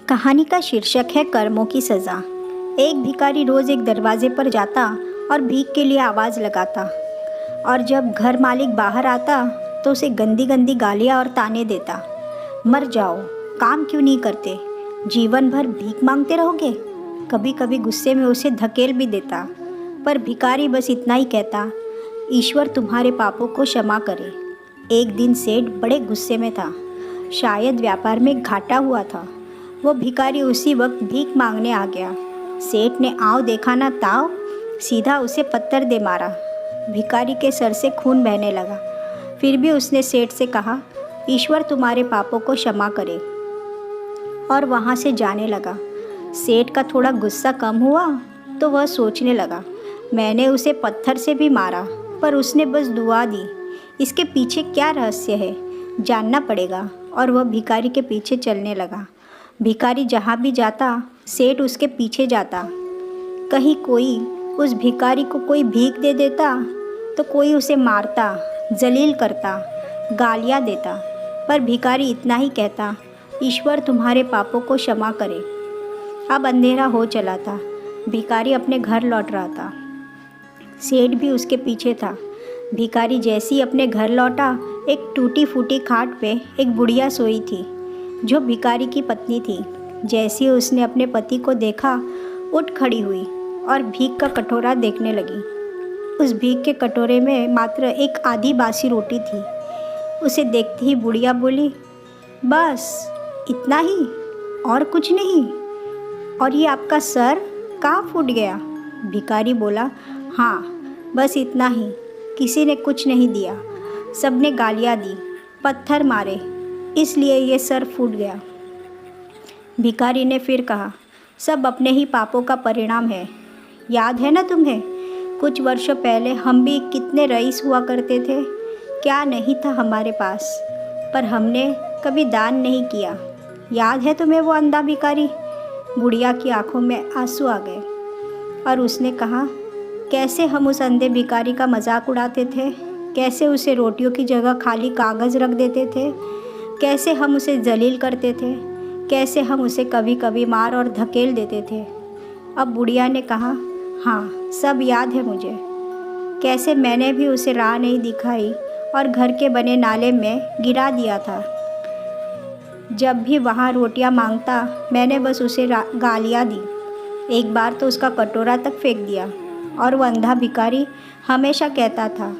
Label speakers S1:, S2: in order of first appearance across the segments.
S1: कहानी का शीर्षक है कर्मों की सज़ा। एक भिखारी रोज़ एक दरवाजे पर जाता और भीख के लिए आवाज़ लगाता, और जब घर मालिक बाहर आता तो उसे गंदी गंदी गालियाँ और ताने देता। मर जाओ, काम क्यों नहीं करते, जीवन भर भीख मांगते रहोगे। कभी कभी गुस्से में उसे धकेल भी देता, पर भिखारी बस इतना ही कहता, ईश्वर तुम्हारे पापों को क्षमा करे। एक दिन सेठ बड़े गुस्से में था, शायद व्यापार में घाटा हुआ था। वो भिखारी उसी वक्त भीख मांगने आ गया। सेठ ने आव देखा ना ताव, सीधा उसे पत्थर दे मारा। भिखारी के सर से खून बहने लगा। फिर भी उसने सेठ से कहा, ईश्वर तुम्हारे पापों को क्षमा करे, और वहाँ से जाने लगा। सेठ का थोड़ा गुस्सा कम हुआ तो वह सोचने लगा, मैंने उसे पत्थर से भी मारा, पर उसने बस दुआ दी। इसके पीछे क्या रहस्य है, जानना पड़ेगा। और वह भिखारी के पीछे चलने लगा। भिखारी जहाँ भी जाता, सेठ उसके पीछे जाता। कहीं कोई उस भिखारी को कोई भीख दे देता तो कोई उसे मारता, जलील करता, गालियाँ देता, पर भिखारी इतना ही कहता, ईश्वर तुम्हारे पापों को क्षमा करे। अब अंधेरा हो चला था। भिखारी अपने घर लौट रहा था। सेठ भी उसके पीछे था। भिखारी जैसे ही अपने घर लौटा, एक टूटी फूटी खाट पे एक बुढ़िया सोई थी, जो भिखारी की पत्नी थी। जैसे ही उसने अपने पति को देखा, उठ खड़ी हुई और भीख का कटोरा देखने लगी। उस भीख के कटोरे में मात्र एक आधी बासी रोटी थी। उसे देखते ही बुढ़िया बोली, बस इतना ही, और कुछ नहीं? और ये आपका सर कहाँ फूट गया? भिखारी बोला, हाँ बस इतना ही, किसी ने कुछ नहीं दिया, सबने गालियाँ दी, पत्थर मारे, इसलिए ये सर फूट गया। भिखारी ने फिर कहा, सब अपने ही पापों का परिणाम है। याद है ना तुम्हें, कुछ वर्षों पहले हम भी कितने रईस हुआ करते थे। क्या नहीं था हमारे पास, पर हमने कभी दान नहीं किया। याद है तुम्हें वो अंधा भिखारी? बुढ़िया की आंखों में आंसू आ गए और उसने कहा, कैसे हम उस अंधे भिखारी का मजाक उड़ाते थे, कैसे उसे रोटियों की जगह खाली कागज़ रख देते थे, कैसे हम उसे जलील करते थे, कैसे हम उसे कभी कभी मार और धकेल देते थे। अब बुढ़िया ने कहा, हाँ सब याद है मुझे, कैसे मैंने भी उसे राह नहीं दिखाई और घर के बने नाले में गिरा दिया था। जब भी वहाँ रोटियाँ मांगता, मैंने बस उसे गालियाँ दी। एक बार तो उसका कटोरा तक फेंक दिया। और वह अंधा भिखारी हमेशा कहता था,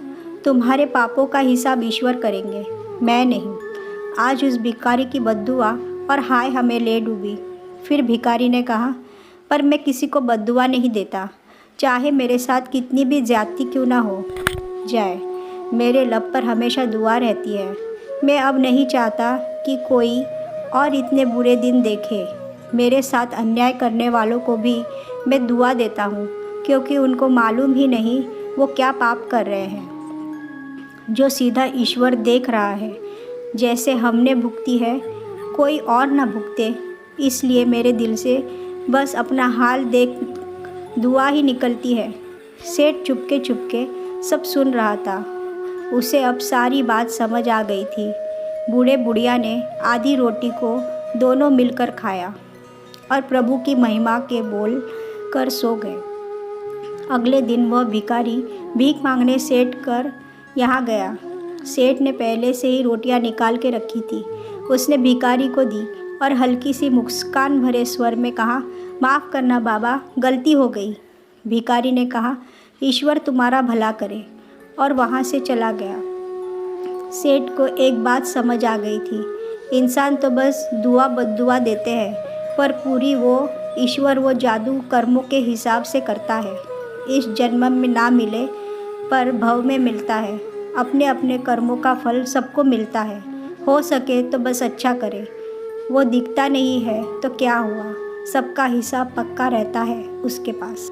S1: तुम्हारे पापों का हिसाब ईश्वर करेंगे, मैं नहीं। आज उस भिखारी की बद्दुआ और हाय हमें ले डूबी। फिर भिखारी ने कहा, पर मैं किसी को बद्दुआ नहीं देता, चाहे मेरे साथ कितनी भी ज्यादती क्यों ना हो जाए, मेरे लब पर हमेशा दुआ रहती है। मैं अब नहीं चाहता कि कोई और इतने बुरे दिन देखे। मेरे साथ अन्याय करने वालों को भी मैं दुआ देता हूँ, क्योंकि उनको मालूम ही नहीं वो क्या पाप कर रहे हैं, जो सीधा ईश्वर देख रहा है। जैसे हमने भुगती है, कोई और ना भुगते, इसलिए मेरे दिल से बस अपना हाल देख दुआ ही निकलती है। सेठ चुपके चुपके सब सुन रहा था। उसे अब सारी बात समझ आ गई थी। बूढ़े बुढ़िया ने आधी रोटी को दोनों मिलकर खाया और प्रभु की महिमा के बोल कर सो गए। अगले दिन वह भिखारी भीख मांगने सेठ कर यहाँ गया। सेठ ने पहले से ही रोटियाँ निकाल के रखी थी। उसने भिखारी को दी और हल्की सी मुस्कान भरे स्वर में कहा, माफ़ करना बाबा, गलती हो गई। भिखारी ने कहा, ईश्वर तुम्हारा भला करे, और वहाँ से चला गया। सेठ को एक बात समझ आ गई थी, इंसान तो बस दुआ बद्दुआ देते हैं, पर पूरी वो ईश्वर वो जादू कर्मों के हिसाब से करता है। इस जन्म में ना मिले पर भव में मिलता है। अपने अपने कर्मों का फल सबको मिलता है। हो सके तो बस अच्छा करे। वो दिखता नहीं है तो क्या हुआ, सबका हिसाब पक्का रहता है उसके पास।